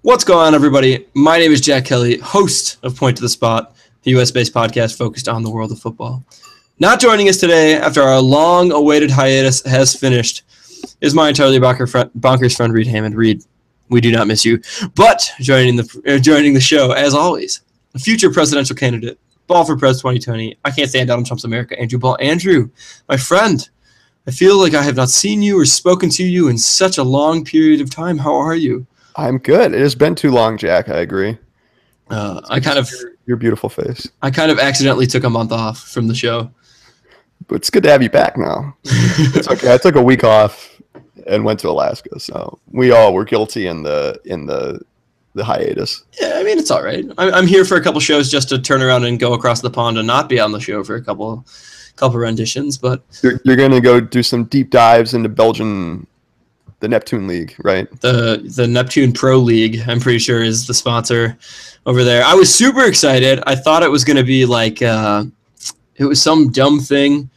What's going on, everybody? My name is Jack Kelly, host of Point to the Spot, a US-based podcast focused on the world of football. Not joining us today after our long-awaited hiatus has finished is my entirely bonkers friend, Reed Hammond. Reed, we do not miss you. But joining the show, as always, a future presidential candidate, Ball for Pres 2020. I can't stand Donald Trump's America. Andrew Ball. Andrew, my friend, I feel like I have not seen you or spoken to you in such a long period of time. How are you? I'm good. It has been too long, Jack. I agree. Your beautiful face. I kind of accidentally took a month off from the show. But it's good to have you back now. It's okay. I took a week off and went to Alaska, so we all were guilty in the hiatus. Yeah, I mean, it's all right. I'm here for a couple shows just to turn around and go across the pond and not be on the show for a couple renditions. But you're going to go do some deep dives into Belgian. The Neptune League, right? The Neptune Pro League, I'm pretty sure, is the sponsor over there. I was super excited. I thought it was going to be like it was some dumb thing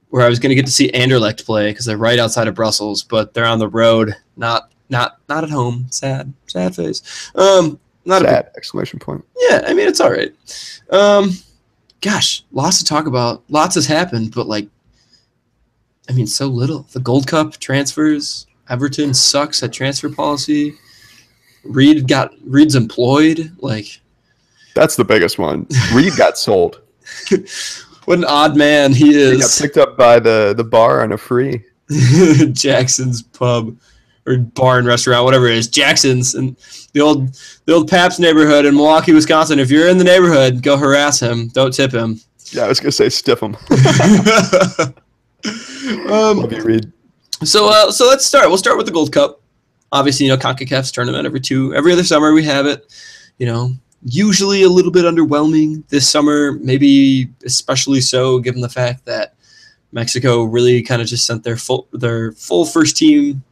where I was going to get to see Anderlecht play because they're right outside of Brussels, but they're on the road, not at home. Sad face. Not sad exclamation point. Yeah, I mean, it's all right. Gosh, lots to talk about. Lots has happened, but so little. The Gold Cup transfers. Everton sucks at transfer policy. Reed's employed. That's the biggest one. Reed got sold. What an odd man he is. He got picked up by the bar on a free. Jackson's pub or bar and restaurant, whatever it is. Jackson's and the old Pabst neighborhood in Milwaukee, Wisconsin. If you're in the neighborhood, go harass him. Don't tip him. Yeah, I was gonna say stiff him. Love you, Reed. So let's start. We'll start with the Gold Cup. Obviously, CONCACAF's tournament every other summer we have it. Usually a little bit underwhelming this summer, maybe especially so given the fact that Mexico really kind of just sent their full first team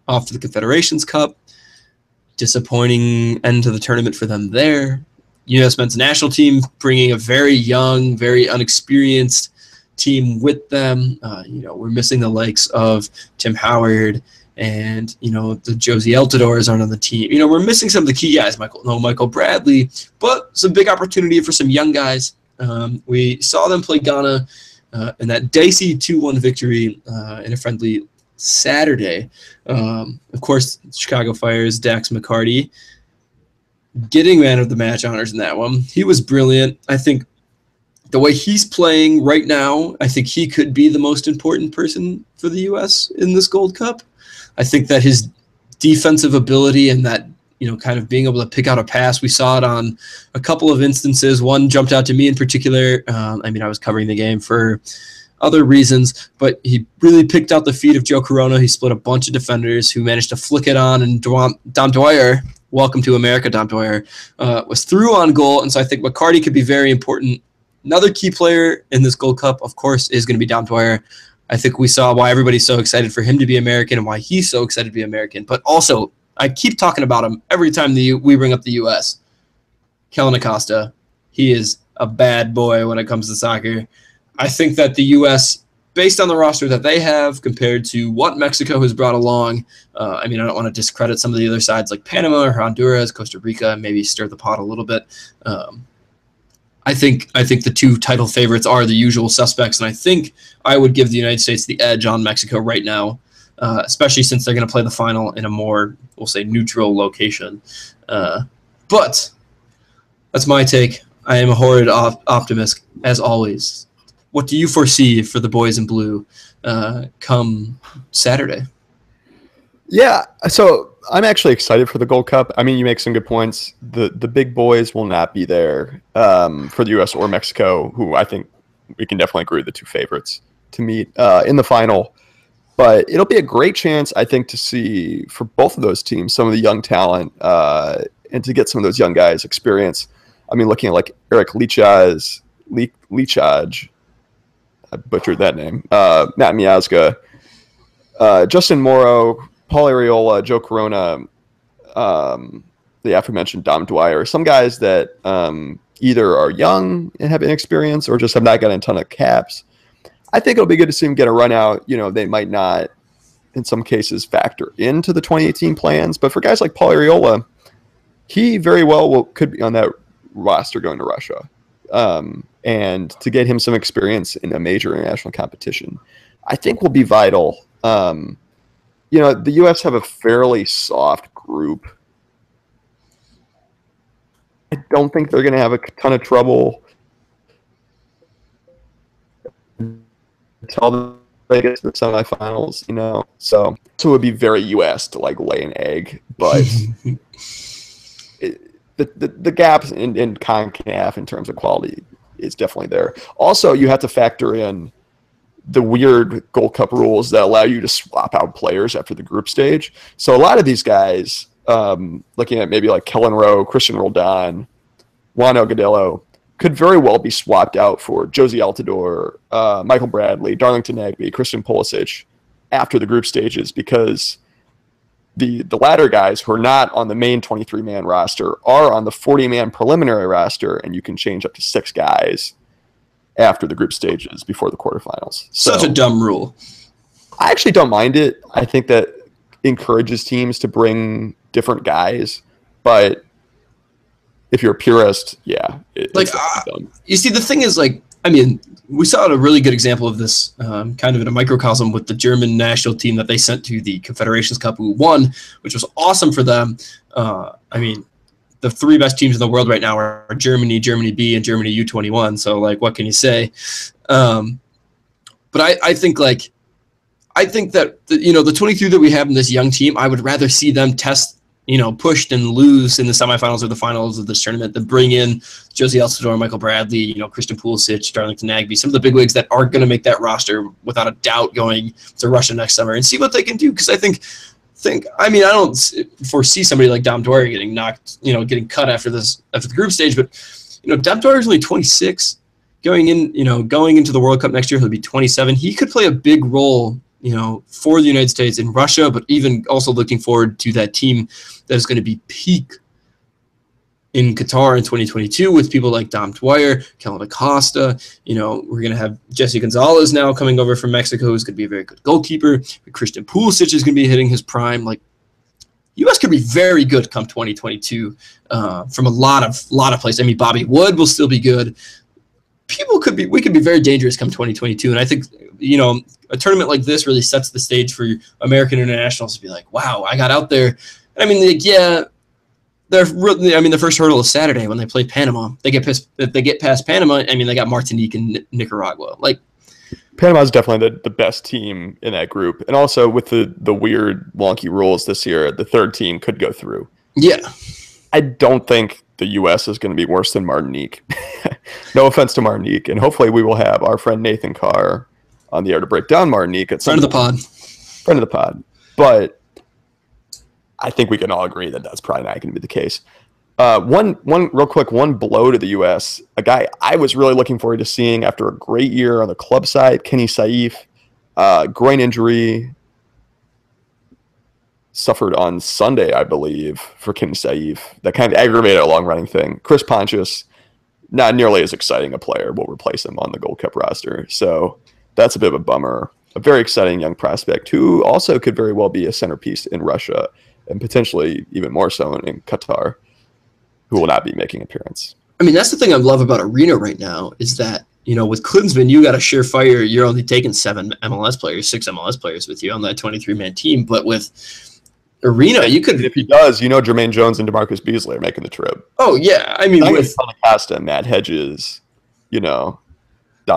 off to the Confederations Cup. Disappointing end to the tournament for them there. U.S. men's national team bringing a very young, very unexperienced team with them. We're missing the likes of Tim Howard and, the Josie Altidores aren't on the team. We're missing some of the key guys, Michael Bradley, but some big opportunity for some young guys. We saw them play Ghana in that dicey 2-1 victory in a friendly Saturday. Of course, Chicago Fire's Dax McCarty getting man of the match honors in that one. He was brilliant. I think the way he's playing right now, I think he could be the most important person for the U.S. in this Gold Cup. I think that his defensive ability and that, kind of being able to pick out a pass, we saw it on a couple of instances. One jumped out to me in particular. I was covering the game for other reasons, but he really picked out the feet of Joe Corona. He split a bunch of defenders who managed to flick it on, and Dom Dwyer, welcome to America, Dom Dwyer, was through on goal. And so I think McCarty could be very important. Another key player in this Gold Cup, of course, is going to be Dom Dwyer. I think we saw why everybody's so excited for him to be American and why he's so excited to be American. But also, I keep talking about him every time we bring up the U.S. Kellen Acosta, he is a bad boy when it comes to soccer. I think that the U.S., based on the roster that they have compared to what Mexico has brought along, I don't want to discredit some of the other sides like Panama or Honduras, Costa Rica, maybe stir the pot a little bit. I think the two title favorites are the usual suspects, and I think I would give the United States the edge on Mexico right now, especially since they're going to play the final in a more, we'll say, neutral location. But that's my take. I am a horrid optimist, as always. What do you foresee for the boys in blue come Saturday? Yeah, so I'm actually excited for the Gold Cup. You make some good points. The big boys will not be there for the U.S. or Mexico, who I think we can definitely agree are the two favorites to meet in the final. But it'll be a great chance, I think, to see for both of those teams some of the young talent and to get some of those young guys experience. Looking at Eric Lichaj, I butchered that name, Matt Miazga, Justin Morrow, Paul Arriola, Joe Corona, the aforementioned Dom Dwyer, some guys that either are young and have inexperience or just have not gotten a ton of caps. I think it'll be good to see them get a run out. They might not, in some cases, factor into the 2018 plans. But for guys like Paul Arriola, he very well could be on that roster going to Russia. And to get him some experience in a major international competition, I think will be vital. The U.S. have a fairly soft group. I don't think they're going to have a ton of trouble until they get to the semifinals, So it would be very U.S. to lay an egg, but the gap in CONCACAF in terms of quality is definitely there. Also, you have to factor in the weird Gold Cup rules that allow you to swap out players after the group stage. So a lot of these guys, looking at maybe like Kellen Rowe, Christian Roldan, Juan Agudelo, could very well be swapped out for Josie Altidore, Michael Bradley, Darlington Nagbe, Christian Pulisic after the group stages, because the latter guys who are not on the main 23-man roster are on the 40-man preliminary roster, and you can change up to 6 guys after the group stages before the quarterfinals. Such a dumb rule. I actually don't mind it. I think that encourages teams to bring different guys, but if you're a purist, yeah. You see, the thing is, we saw a really good example of this kind of in a microcosm with the German national team that they sent to the Confederations Cup, who won, which was awesome for them. The 3 best teams in the world right now are Germany, Germany B, and Germany U21. So, what can you say? But I think that the 23 that we have in this young team, I would rather see them test, pushed and lose in the semifinals or the finals of this tournament than bring in Josie Altidore, Michael Bradley, Christian Pulisic, Darlington Nagbe, some of the big wigs that aren't going to make that roster without a doubt going to Russia next summer, and see what they can do. Because I don't foresee somebody like Dom Dwyer getting knocked, getting cut after the group stage. But Dom Dwyer is only 26, going into the World Cup next year. He'll be 27. He could play a big role, for the United States in Russia, but even also looking forward to that team that is going to be peak in Qatar in 2022 with people like Dom Dwyer, Kellen Acosta. We're going to have Jesse Gonzalez now coming over from Mexico, who's going to be a very good goalkeeper. Christian Pulisic is going to be hitting his prime. U.S. could be very good come 2022 from a lot of places. Bobby Wood will still be good. We could be very dangerous come 2022, and I think a tournament like this really sets the stage for American internationals to be like, wow, I got out there. The first hurdle is Saturday when they play Panama. If they get past Panama, they got Martinique and Nicaragua. Panama is definitely the best team in that group, and also with the weird wonky rules this year, the third team could go through. Yeah, I don't think the U.S. is going to be worse than Martinique. No offense to Martinique, and hopefully we will have our friend Nathan Carr on the air to break down Martinique. Friend of the pod. But I think we can all agree that that's probably not going to be the case. One blow to the U.S., a guy I was really looking forward to seeing after a great year on the club side, Kenny Saif, groin injury, suffered on Sunday, I believe, for Kenny Saif. That kind of aggravated a long-running thing. Chris Pontius, not nearly as exciting a player, will replace him on the Gold Cup roster. So that's a bit of a bummer. A very exciting young prospect who also could very well be a centerpiece in Russia and potentially even more so in Qatar, who will not be making an appearance. That's the thing I love about Arena right now is that, with Klinsmann, you got a surefire, you're only taking 6 MLS players with you on that 23-man team. But with Arena, you could... If he does, Jermaine Jones and DeMarcus Beasley are making the trip. Oh, yeah. With Acosta, Matt Hedges, Dom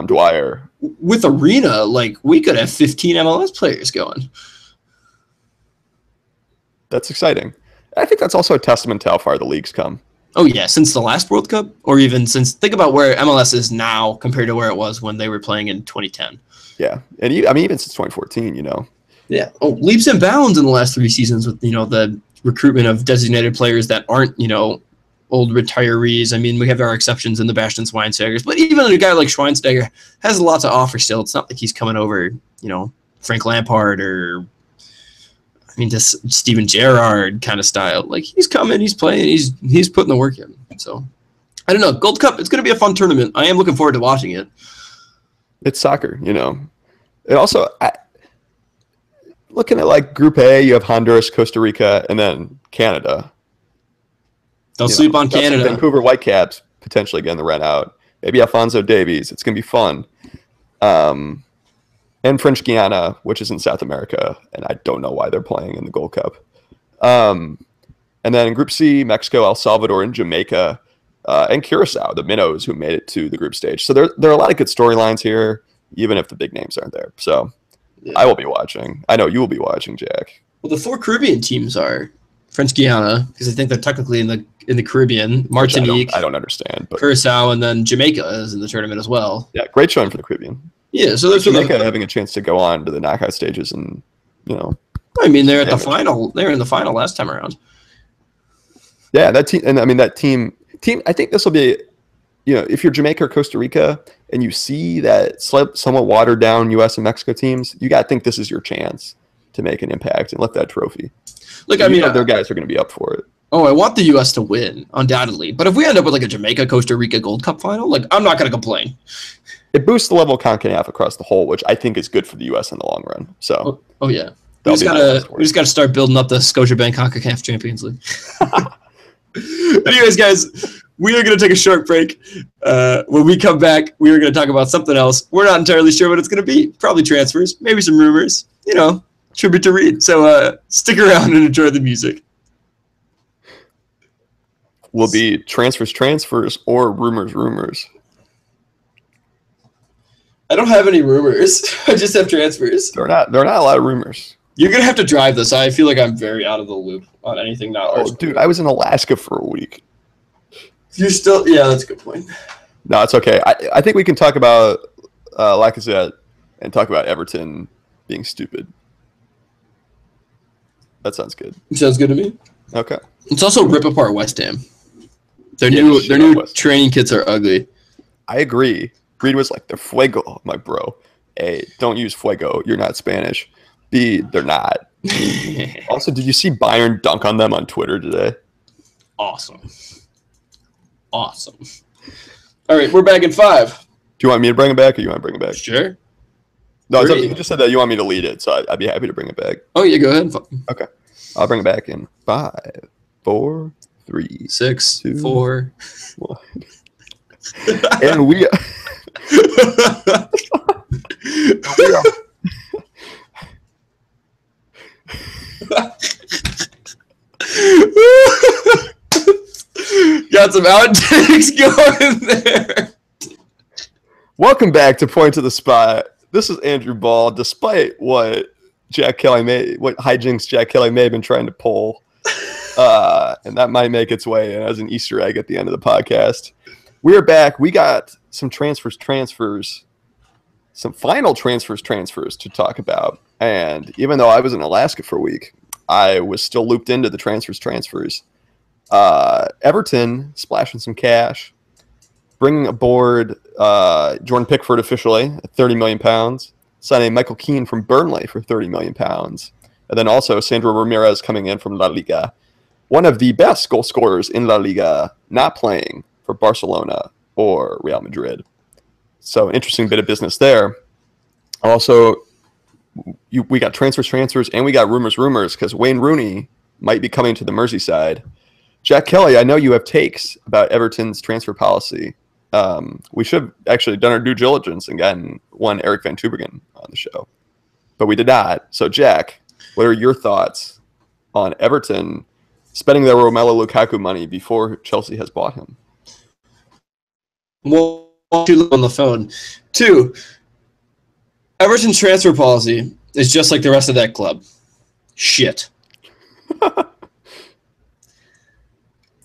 Dwyer. With Arena, we could have 15 MLS players going. That's exciting. I think that's also a testament to how far the league's come. Oh, yeah, since the last World Cup, or even think about where MLS is now compared to where it was when they were playing in 2010. Yeah, and even since 2014, Yeah, leaps and bounds in the last 3 seasons with, the recruitment of designated players that aren't, old retirees. We have our exceptions in the Bastian Schweinsteigers, but even a guy like Schweinsteiger has a lot to offer still. It's not like he's coming over, Frank Lampard or just Steven Gerrard kind of style. He's coming, he's playing, he's putting the work in. So I don't know. Gold Cup, it's going to be a fun tournament. I am looking forward to watching it. It's soccer, It also, looking at Group A, you have Honduras, Costa Rica, and then Canada. Don't sleep on got some Canada. Vancouver Whitecaps potentially getting the rent out. Maybe Alphonso Davies. It's going to be fun. And French Guiana, which is in South America, and I don't know why they're playing in the Gold Cup. And then in Group C, Mexico, El Salvador, and Jamaica, and Curacao, the Minnows, who made it to the group stage. So there are a lot of good storylines here, even if the big names aren't there. So I will be watching. I know you will be watching, Jack. Well, the 4 Caribbean teams are French Guiana, because I think they're technically in the Caribbean. Martinique, I don't understand, but Curacao, and then Jamaica is in the tournament as well. Yeah, great showing for the Caribbean. Yeah, so there's Jamaica having a chance to go on to the knockout stages, and I mean, they're at the final. They were in the final last time around. Yeah, that team, and I mean that team. I think this will be, if you're Jamaica or Costa Rica, and you see that somewhat watered down U.S. and Mexico teams, you got to think this is your chance to make an impact and lift that trophy. Look, I mean, their guys are going to be up for it. Oh, I want the U.S. to win, undoubtedly. But if we end up with like a Jamaica-Costa Rica Gold Cup final, I'm not going to complain. It boosts the level of CONCACAF across the whole, which I think is good for the U.S. in the long run. So, oh yeah, we just gotta start building up the Scotiabank CONCACAF Champions League. Anyways, guys, we are going to take a short break. When we come back, we are going to talk about something else. We're not entirely sure what it's going to be. Probably transfers, maybe some rumors. Tribute to Reed. So stick around and enjoy the music. Will be transfers, or rumors. I don't have any rumors. I just have transfers. There are not a lot of rumors. You're going to have to drive this. I feel like I'm very out of the loop on anything now. Oh, dude, I was in Alaska for a week. You're still... Yeah, that's a good point. No, it's okay. I think we can talk about Lacazette and talk about Everton being stupid. That sounds good. Sounds good to me. Okay. Let's also rip apart West Ham. Their new training kits are ugly. I agree. Reed was like, they're fuego. I'm like, bro, A, don't use fuego. You're not Spanish. B, they're not. Also, did you see Bayern dunk on them on Twitter today? Awesome. All right, we're back in 5. Do you want me to bring it back, or you want to bring it back? Sure. No, it's up to you. You just said that you want me to lead it, so I'd be happy to bring it back. Oh, yeah, go ahead. Okay. I'll bring it back in 5, 4, 3, 6, 2, 4, 1. And we are... Got some outtakes going there. Welcome back to Point to the Spot. This is Andrew Ball. Despite what hijinks Jack Kelly may have been trying to pull, and that might make its way in as an Easter egg at the end of the podcast, we're back. We got some transfers, some final transfers to talk about. And even though I was in Alaska for a week, I was still looped into the transfers. Everton splashing some cash, bringing aboard Jordan Pickford officially at £30 million, signing Michael Keane from Burnley for £30 million, and then also Sandro Ramirez coming in from La Liga, one of the best goal scorers in La Liga, not playing for Barcelona or Real Madrid. So an interesting bit of business there. Also, we got transfers, and we got rumors because Wayne Rooney might be coming to the Merseyside. Jack Kelly, I know you have takes about Everton's transfer policy. We should have actually done our due diligence and gotten one Eric Van Tubingen on the show, but we did not. So, Jack, what are your thoughts on Everton spending their Romelu Lukaku money before Chelsea has bought him? Well, on the phone. 2, Everton's transfer policy is just like the rest of that club. Shit.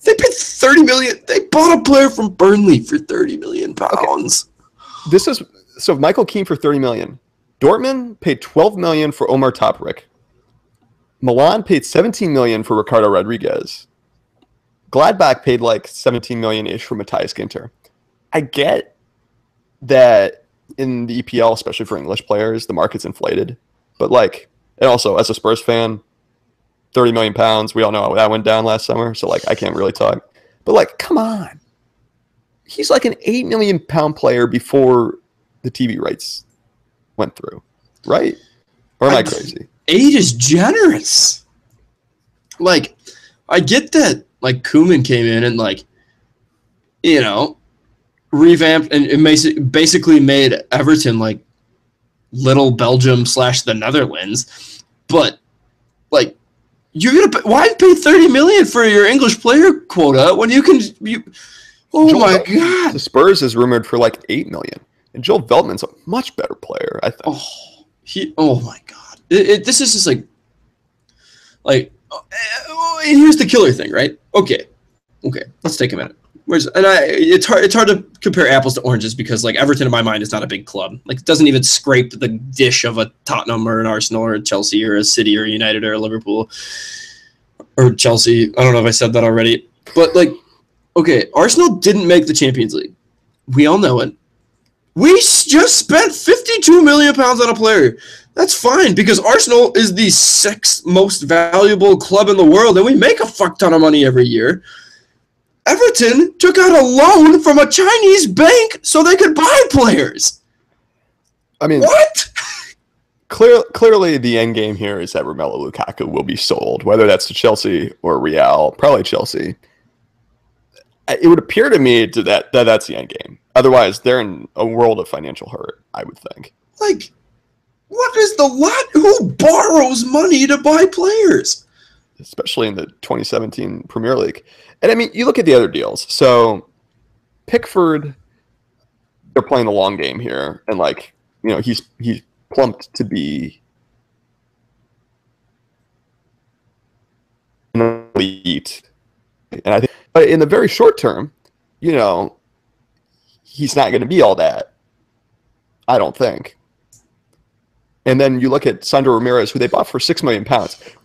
They paid $30 million. They bought a player from Burnley for £30 million. Okay. So Michael Keane for $30 million. Dortmund paid $12 million for Omar Toprak. Milan paid $17 million for Ricardo Rodriguez. Gladbach paid like $17 million-ish for Matthias Ginter. I get that in the EPL, especially for English players, the market's inflated. But and also as a Spurs fan, £30 million, we all know how that went down last summer. So I can't really talk. But come on. He's like an £8 million player before the TV rights went through, right? Or am I crazy? 8 is generous. I get that, like, Koeman came in and, like, you know, revamped and basically made Everton, like, little Belgium / the Netherlands. But, like, why pay $30 million for your English player quota when you can my God. The Spurs is rumored for like $8 million. And Joel Veltman's a much better player, I think. Oh my God. This is just like, and here's the killer thing, right? Okay. Let's take a minute. It's hard to compare apples to oranges because, like, Everton in my mind is not a big club. Like, it doesn't even scrape the dish of a Tottenham or an Arsenal or a Chelsea or a City or a United or a Liverpool or Chelsea. I don't know if I said that already, but, like, okay, Arsenal didn't make the Champions League. We all know it. We just spent £52 million on a player. That's fine because Arsenal is the 6th most valuable club in the world, and we make a fuck ton of money every year. Everton took out a loan from a Chinese bank so they could buy players. I mean, what? Clearly, the end game here is that Romelu Lukaku will be sold, whether that's to Chelsea or Real, probably Chelsea. It would appear to me that that's the end game. Otherwise, they're in a world of financial hurt, I would think. Like, what is the lot? Who borrows money to buy players? Especially in the 2017 Premier League. And I mean, you look at the other deals. So Pickford, they're playing the long game here. And, like, you know, he's plumped to be an elite. And I think, but in the very short term, you know, he's not going to be all that, I don't think. And then you look at Sandro Ramirez, who they bought for £6 million.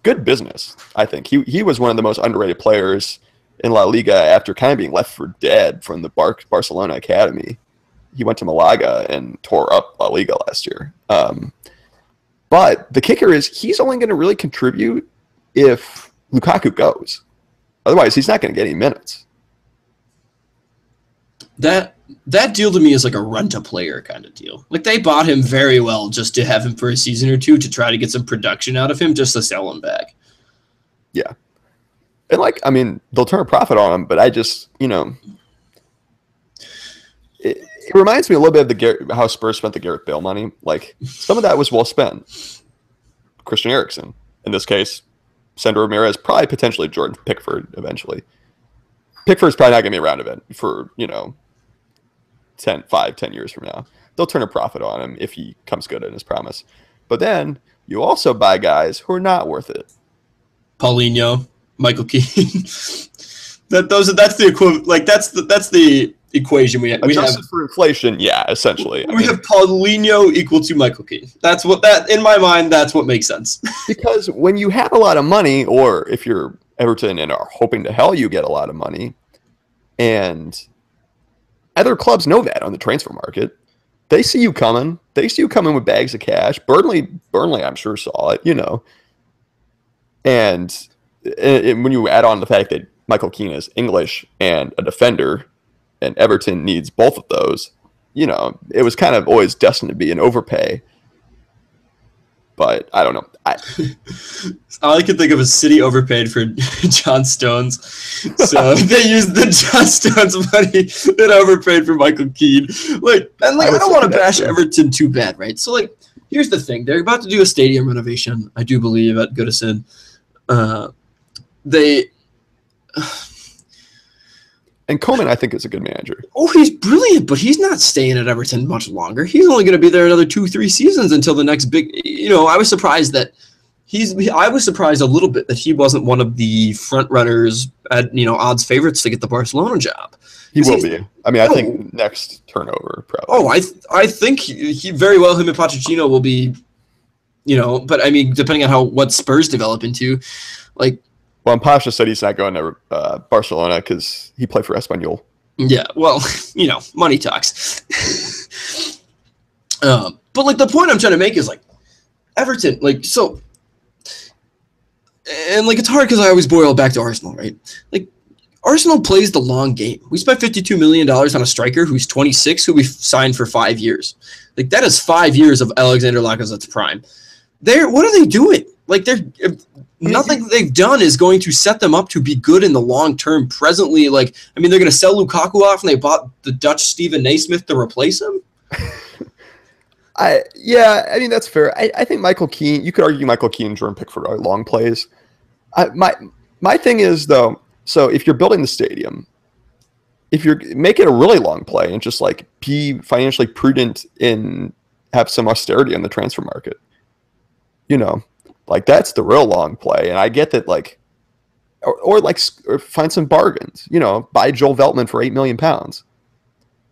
Good business, I think. He was one of the most underrated players in La Liga after kind of being left for dead from the Barcelona academy. He went to Malaga and tore up La Liga last year. But the kicker is he's only going to really contribute if Lukaku goes. Otherwise, he's not going to get any minutes. That deal to me is like a rent-a-player kind of deal. Like, they bought him very well just to have him for a season or two to try to get some production out of him just to sell him back. Yeah. And, like, I mean, they'll turn a profit on him, but I just, you know, it reminds me a little bit of how Spurs spent the Gareth Bale money. Like, some of that was well spent. Christian Eriksen, in this case, Sandro Ramirez, probably potentially Jordan Pickford eventually. Pickford's probably not going to be around of it for, you know, 10 years from now. They'll turn a profit on him if he comes good in his promise. But then you also buy guys who are not worth it. Paulinho, Michael Keane. That's the equivalent. Like, that's the equation we have. Adjusted for inflation, yeah, essentially. We have Paulinho equal to Michael Keane. In my mind, that's what makes sense. Because when you have a lot of money, or if you're Everton and are hoping to hell you get a lot of money, and other clubs know that on the transfer market, they see you coming. They see you coming with bags of cash. Burnley, I'm sure saw it, you know. And when you add on the fact that Michael Keane is English and a defender, and Everton needs both of those, you know, it was kind of always destined to be an overpay. But I don't know. All I can think of is City overpaid for John Stones. So they used the John Stones money that overpaid for Michael Keane. I don't want to bash Everton too bad, right? So, like, here's the thing. They're about to do a stadium renovation, I do believe, at Goodison. And Koeman, I think, is a good manager. Oh, he's brilliant, but he's not staying at Everton much longer. He's only going to be there another 2-3 seasons until the next big. You know, I was surprised a little bit that he wasn't one of the front runners at, you know, odds favorites to get the Barcelona job. He will be. I mean, I think next turnover probably. Oh, I think he very well. Him and Pochettino will be, you know. But I mean, depending on what Spurs develop into, like. Well, and Pasha said he's not going to Barcelona because he played for Espanyol. Yeah, well, you know, money talks. But, like, the point I'm trying to make is, like, Everton, like, so, and, like, it's hard because I always boil back to Arsenal, right? Like, Arsenal plays the long game. We spent $52 million on a striker who's 26, who we signed for 5 years. Like, that is 5 years of Alexander Lacazette's prime. What are they doing? Like, nothing they've done is going to set them up to be good in the long term. Presently, they're going to sell Lukaku off, and they bought the Dutch Steven Naismith to replace him. That's fair. I think Michael Keane. You could argue Michael Keane and Jordan Pickford are long plays. My thing is though. So if you're building the stadium, if you're making a really long play and just be financially prudent and have some austerity in the transfer market, that's the real long play. And I get that, or find some bargains. Buy Joel Veltman for £8 million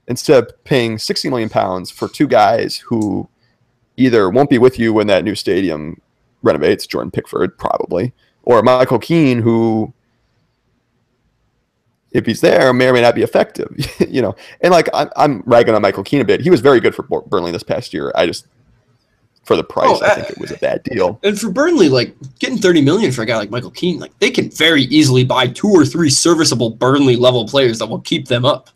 instead of paying £60 million for two guys who either won't be with you when that new stadium renovates, Jordan Pickford probably, or Michael Keane, who, if he's there, may or may not be effective. And I'm ragging on Michael Keane a bit. He was very good for Burnley this past year. I just, for the price, I think it was a bad deal. And for Burnley, getting $30 million for a guy like Michael Keane, they can very easily buy 2 or 3 serviceable Burnley level players that will keep them up.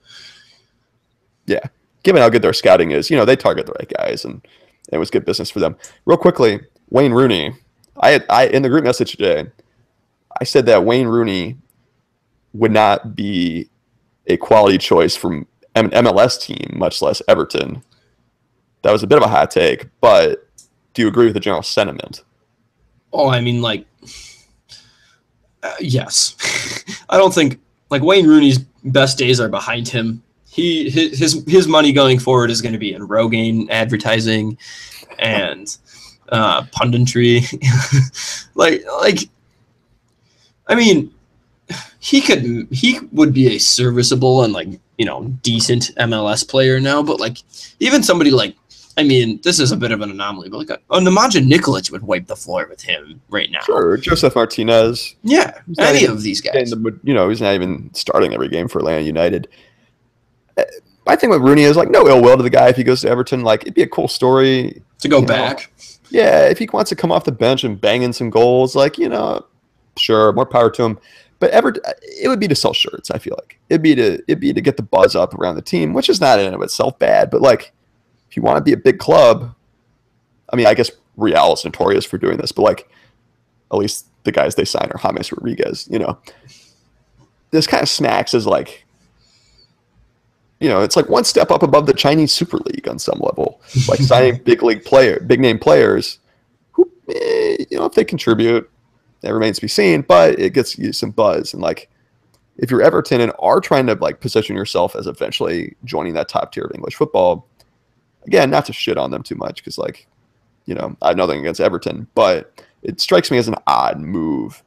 Yeah, given how good their scouting is, they target the right guys, and it was good business for them. Real quickly, Wayne Rooney. I in the group message today, I said that Wayne Rooney would not be a quality choice from an MLS team, much less Everton. That was a bit of a hot take, but do you agree with the general sentiment? Oh, yes. I don't think Wayne Rooney's best days are behind him. His money going forward is going to be in Rogaine advertising and punditry. He would be a serviceable and decent MLS player now, but even somebody this is a bit of an anomaly, but Nemanja Nikolic would wipe the floor with him right now. Sure, Joseph Martinez. Yeah, any of these guys. He's not even starting every game for Atlanta United. My thing with Rooney is no ill will to the guy if he goes to Everton. It'd be a cool story to go back. Yeah, if he wants to come off the bench and bang in some goals, sure, more power to him. But it would be to sell shirts. I feel like it'd be to get the buzz up around the team, which is not in and of itself bad. But if you want to be a big club, I guess Real is notorious for doing this, but at least the guys they sign are James Rodriguez. This kind of smacks as it's one step up above the Chinese Super League on some level, signing big name players who, if they contribute, that remains to be seen, but it gets you some buzz. And if you're Everton and are trying to position yourself as eventually joining that top tier of English football, again, not to shit on them too much, because I have nothing against Everton, but it strikes me as an odd move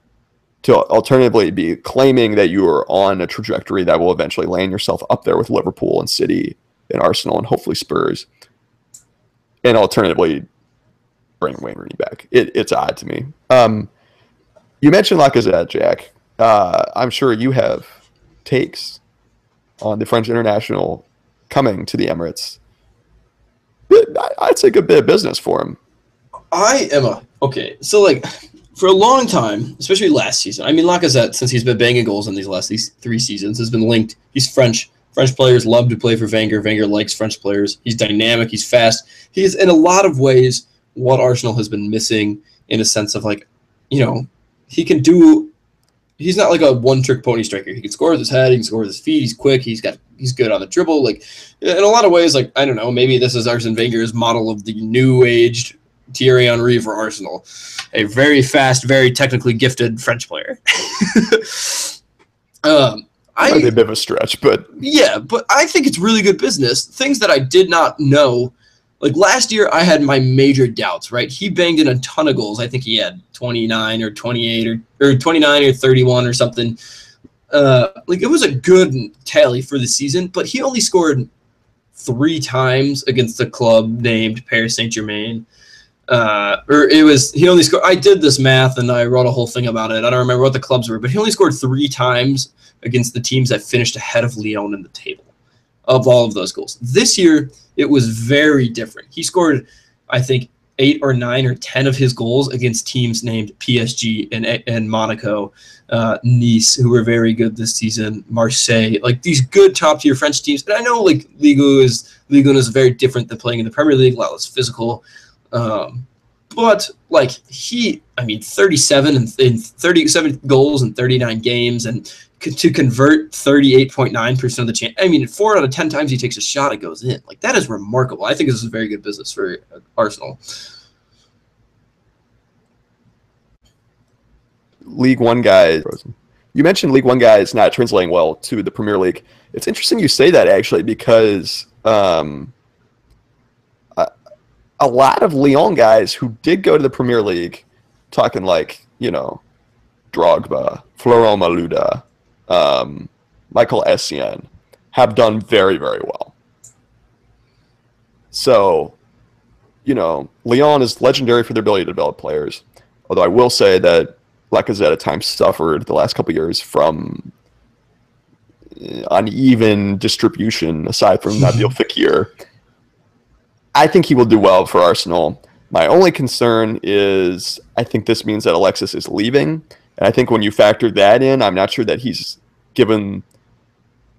to alternatively be claiming that you are on a trajectory that will eventually land yourself up there with Liverpool and City and Arsenal and hopefully Spurs, and alternatively bring Wayne Rooney back. It's odd to me. You mentioned Lacazette, Jack. I'm sure you have takes on the French international coming to the Emirates. I'd say a good bit of business for him. For a long time, especially last season, Lacazette, since he's been banging goals in these 3 seasons, has been linked. He's French. French players love to play for Wenger. Wenger likes French players. He's dynamic. He's fast. He is, in a lot of ways, what Arsenal has been missing, in a sense of he can do. He's not like a one-trick pony striker. He can score with his head. He can score with his feet. He's quick. He's good on the dribble. In a lot of ways, I don't know. Maybe this is Arsene Wenger's model of the new-aged Thierry Henry for Arsenal, a very fast, very technically gifted French player. Might be a bit of a stretch, but yeah, but I think it's really good business. Things that I did not know, last year, I had my major doubts. Right, he banged in a ton of goals. I think he had 29 or 28 or 29 or 31 or something. It was a good tally for the season, but he only scored 3 times against a club named Paris Saint-Germain. He only scored. I did this math and I wrote a whole thing about it. I don't remember what the clubs were, but he only scored 3 times against the teams that finished ahead of Lyon in the table of all of those goals. This year, it was very different. He scored, I think, 8 or 9 or 10 of his goals against teams named PSG and Monaco, Nice, who were very good this season, Marseille, these good top-tier French teams. And I know, Ligue 1 is very different than playing in the Premier League, a lot less physical. But like I mean, 37 goals in 39 games, and to convert 38.9% of the chance. I mean, 4 out of 10 times he takes a shot, it goes in. Like, that is remarkable. I think this is a very good business for Arsenal. League One guys. You mentioned League One guys not translating well to the Premier League. It's interesting you say that, actually, because a lot of Lyon guys who did go to the Premier League, talking like, Drogba, Florent Malouda, Michael Essien, have done very, very well. So, Lyon is legendary for their ability to develop players. Although I will say that Lacazette at times suffered the last couple of years from uneven distribution, aside from Nabil Fekir. I think he will do well for Arsenal. My only concern is I think this means that Alexis is leaving. And I think when you factor that in, I'm not sure that he's given...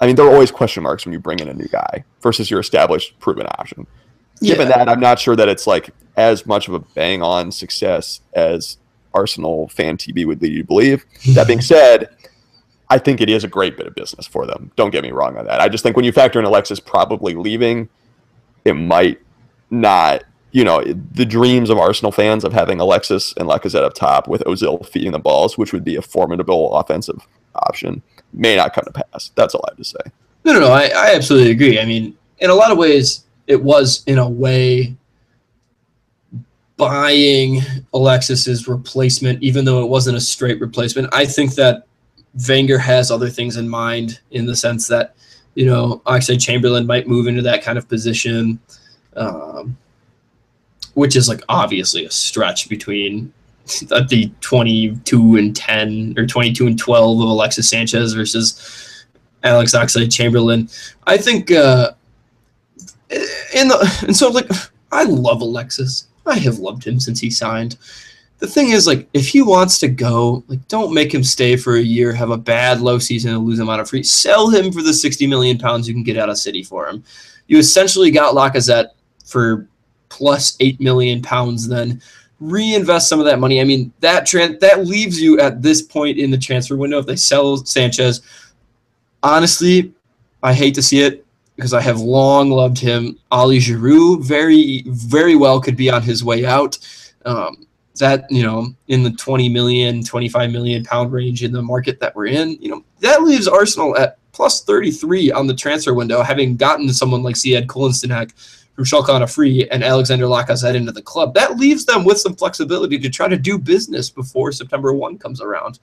I mean, there are always question marks when you bring in a new guy versus your established, proven option. Yeah. Given that, I'm not sure that it's like as much of a bang-on success as Arsenal fan TV would lead you to believe. That being said, I think it is a great bit of business for them. Don't get me wrong on that. I just think when you factor in Alexis probably leaving, it might not, the dreams of Arsenal fans of having Alexis and Lacazette up top with Ozil feeding the balls, which would be a formidable offensive option, may not come to pass. That's all I have to say. No, I absolutely agree. I mean, in a lot of ways, it was, in a way, buying Alexis's replacement, even though it wasn't a straight replacement. I think that Wenger has other things in mind, in the sense that, Oxlade-Chamberlain might move into that kind of position, which is like obviously a stretch between the 22-10 or 22-12 of Alexis Sanchez versus Alex Oxlade-Chamberlain. I think, I love Alexis. I have loved him since he signed. The thing is, like, if he wants to go, like, don't make him stay for a year, have a bad low season, and lose him out of free. Sell him for the 60 million pounds you can get out of City for him. You essentially got Lacazette for plus 8 million pounds. Then reinvest some of that money. I mean, that leaves you at this point in the transfer window. If they sell Sanchez, honestly, I hate to see it, because I have long loved him. Ali Giroud very, very well could be on his way out. That, in the 20 million, 25 million pound range in the market that we're in, that leaves Arsenal at plus 33 on the transfer window, having gotten someone like Ziad Kolasinac from Schalke on a free and Alexander Lacazette into the club. That leaves them with some flexibility to try to do business before September 1 comes around.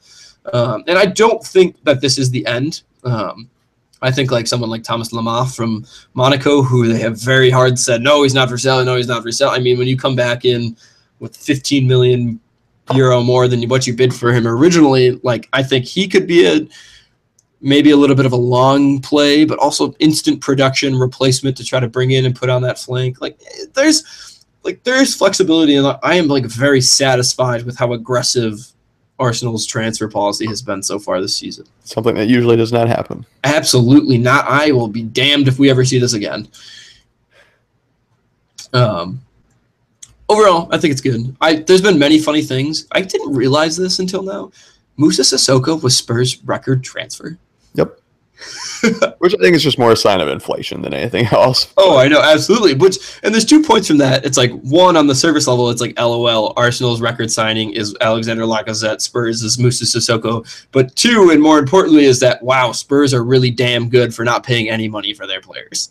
And I don't think that this is the end. I think like someone like Thomas Lemar from Monaco, who they have very hard said, no, he's not for sale. No, he's not for sale. I mean, when you come back in with 15 million euro more than what you bid for him originally, like, I think he could be maybe a little bit of a long play, but also instant production replacement to try to bring in and put on that flank. Like, there's flexibility, and I am like very satisfied with how aggressive Arsenal's transfer policy has been so far this season. Something that usually does not happen. Absolutely not. I will be damned if we ever see this again. Overall, I think it's good. There's been many funny things. I didn't realize this until now. Moussa Sissoko was Spurs' record transfer. Yep. Which I think is just more a sign of inflation than anything else. Oh, I know, absolutely. And there's 2 points from that. It's like, one, on the service level, it's like, LOL, Arsenal's record signing is Alexander Lacazette, Spurs is Moussa Sissoko. But 2, and more importantly, is that, wow, Spurs are really damn good for not paying any money for their players.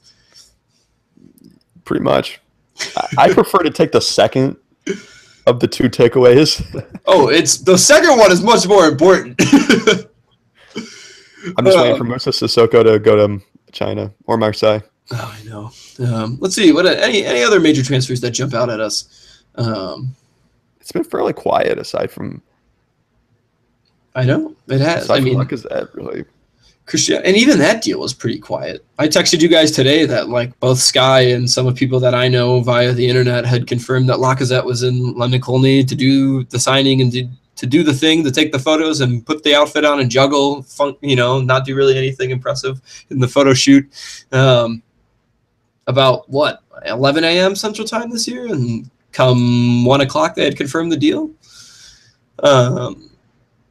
Pretty much. I prefer to take the second of the 2 takeaways. Oh, the second one is much more important. I'm just waiting for Moussa Sissoko to go to China or Marseille. Oh, I know. Let's see. What any other major transfers that jump out at us? It's been fairly quiet aside from. I know it has. Aside from Lacazette, really. Christian, and even that deal was pretty quiet. I texted you guys today that like both Sky and some of the people that I know via the internet had confirmed that Lacazette was in London Colney to do the signing and to do the thing, to take the photos and put the outfit on and juggle, not do really anything impressive in the photo shoot. About 11 a.m. Central Time this year, and come 1 o'clock, they had confirmed the deal.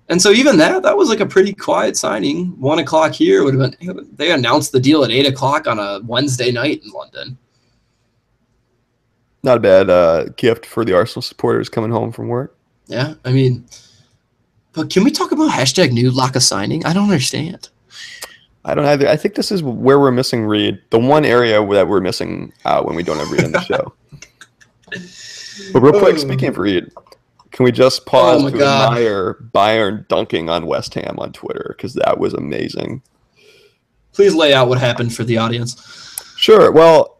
And so even that was like a pretty quiet signing. 1 o'clock here would have been, they announced the deal at 8 o'clock on a Wednesday night in London. Not a bad gift for the Arsenal supporters coming home from work. Yeah, I mean, but can we talk about hashtag new Laka signing? I don't understand. I don't either. I think this is where we're missing Reed. The one area that we're missing when we don't have Reed on the show. But real quick, speaking of Reed, can we just pause to admire Bayern dunking on West Ham on Twitter? Because that was amazing. Please lay out what happened for the audience. Sure. Well,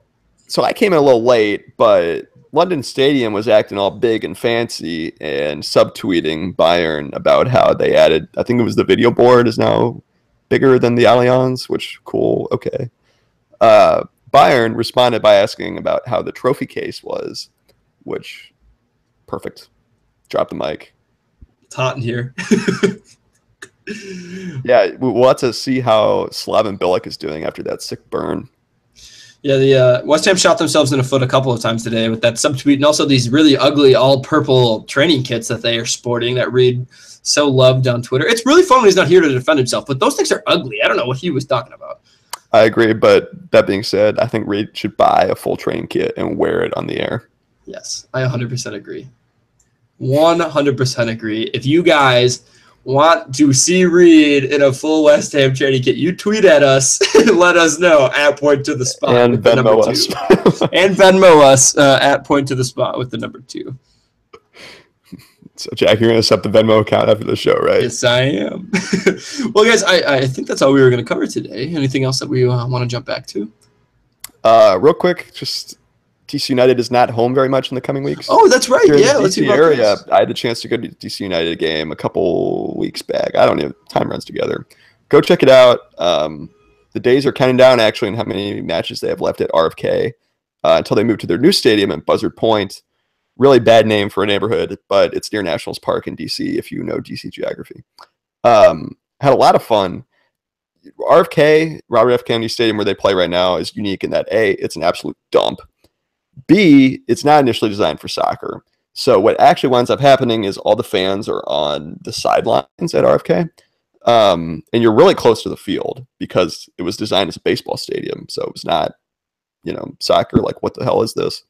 so I came in a little late, but London Stadium was acting all big and fancy and subtweeting Bayern about how they added, I think it was the video board is now bigger than the Allianz, which cool. Okay. Bayern responded by asking about how the trophy case was, which perfect. Drop the mic. It's hot in here. Yeah, we'll have to see how Slaven Bilic is doing after that sick burn. Yeah, the West Ham shot themselves in the foot a couple of times today with that subtweet, and also these really ugly all-purple training kits that they are sporting that Reed so loved on Twitter. It's really fun when he's not here to defend himself, but those things are ugly. I don't know what he was talking about. I agree, but that being said, I think Reed should buy a full training kit and wear it on the air. Yes, I 100% agree. 100% agree. If you guys want to see Reed in a full West Ham training kit, you tweet at us and let us know at Point to the Spot and with the number 2. And Venmo us at Point to the Spot with the number 2. So, Jack, you're going to set the Venmo account after the show, right? Yes, I am. Well, guys, I think that's all we were going to cover today. Anything else that we want to jump back to? Real quick, just DC United is not home very much in the coming weeks. Oh, that's right. Here Yeah, in the let's see DC about area. this. I had the chance to go to DC United game a couple weeks back. I don't know. Time runs together. Go check it out. The days are counting down, actually, and how many matches they have left at RFK until they move to their new stadium in Buzzard Point. Really bad name for a neighborhood, but it's near Nationals Park in DC, if you know DC geography. Had a lot of fun. RFK, Robert F. Kennedy Stadium, where they play right now, is unique in that, A, it's an absolute dump. B, it's not initially designed for soccer. So what actually winds up happening is all the fans are on the sidelines at RFK. And you're really close to the field because it was designed as a baseball stadium. So it was not, soccer. Like, what the hell is this?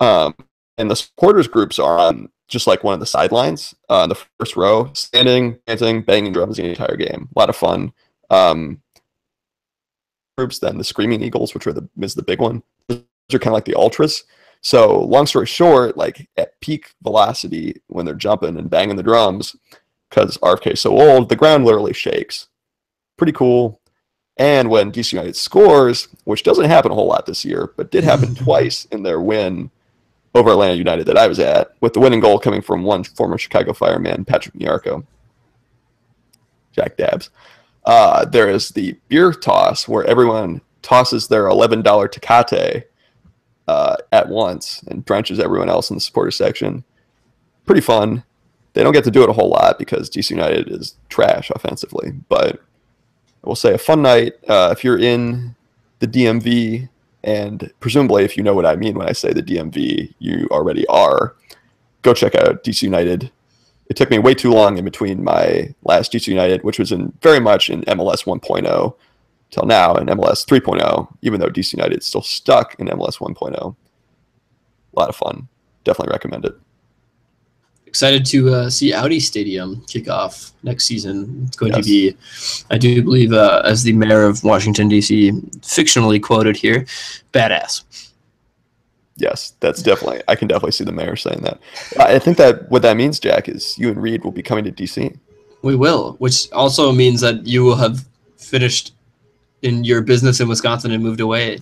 And the supporters groups are on just like one of the sidelines, the first row, standing, dancing, banging drums the entire game. A lot of fun. Groups, then the Screaming Eagles, which is the big one. Those are kind of like the ultras. So long story short, like at peak velocity when they're jumping and banging the drums, because RFK is so old, the ground literally shakes. Pretty cool. And when DC United scores, which doesn't happen a whole lot this year, but did happen twice in their win over Atlanta United that I was at, with the winning goal coming from one former Chicago Fireman, Patrick Nyarko. Jack Dabbs. There is the beer toss where everyone tosses their $11 Tecate at once and drenches everyone else in the supporter section. Pretty fun. They don't get to do it a whole lot because DC United is trash offensively, but I will say a fun night. If you're in the DMV, and presumably if you know what I mean when I say the DMV, you already are, go check out DC United. It took me way too long in between my last DC United, which was very much in MLS 1.0, till now in MLS 3.0, even though DC United is still stuck in MLS 1.0. A lot of fun. Definitely recommend it. Excited to see Audi Stadium kick off next season. It's going to be, I do believe, as the mayor of Washington, D.C., fictionally quoted here, badass. Yes, that's definitely, I can definitely see the mayor saying that. I think that what that means, Jack, is you and Reed will be coming to D.C. We will, which also means that you will have finished in your business in Wisconsin and moved away.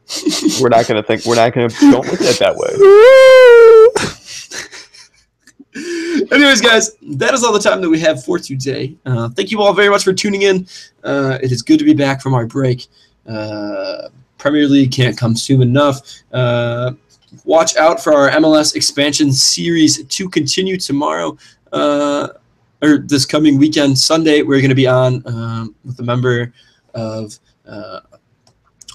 Don't look at it that way. Anyways, guys, that is all the time that we have for today. Thank you all very much for tuning in. It is good to be back from our break. Premier League can't come soon enough. Watch out for our MLS expansion series to continue tomorrow, or this coming weekend, Sunday. We're going to be on with a member of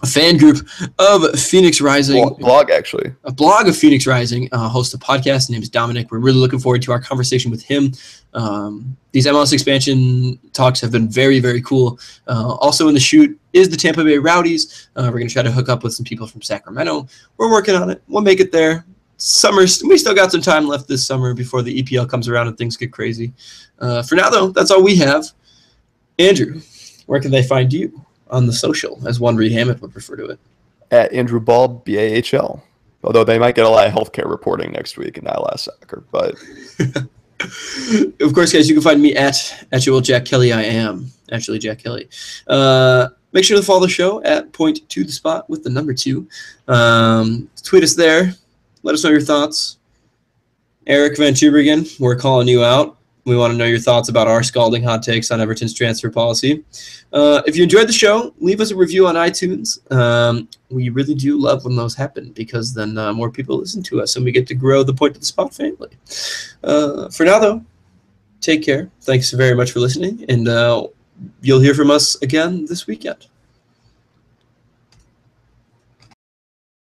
a fan group of Phoenix Rising. Blog, actually. A blog of Phoenix Rising, hosts a podcast. His name is Dominic. We're really looking forward to our conversation with him. These MLS expansion talks have been very, very cool. Also in the shoot is the Tampa Bay Rowdies. We're going to try to hook up with some people from Sacramento. We're working on it. We'll make it there. We still got some time left this summer before the EPL comes around and things get crazy. For now, though, that's all we have. Andrew, where can they find you on the social, as one Reed Hammond would refer to it? At Andrew Ball, BAHL. Although they might get a lot of healthcare reporting next week in MLS Soccer, but... Of course, guys, you can find me at actual Jack Kelly. I am actually Jack Kelly. Make sure to follow the show at Point to the Spot with the number 2. Tweet us there. Let us know your thoughts. Eric Van Tubergen, we're calling you out. We want to know your thoughts about our scalding hot takes on Everton's transfer policy. If you enjoyed the show, leave us a review on iTunes. We really do love when those happen because then more people listen to us and we get to grow the Point to the Spot family. For now, though, take care. Thanks very much for listening, and you'll hear from us again this weekend.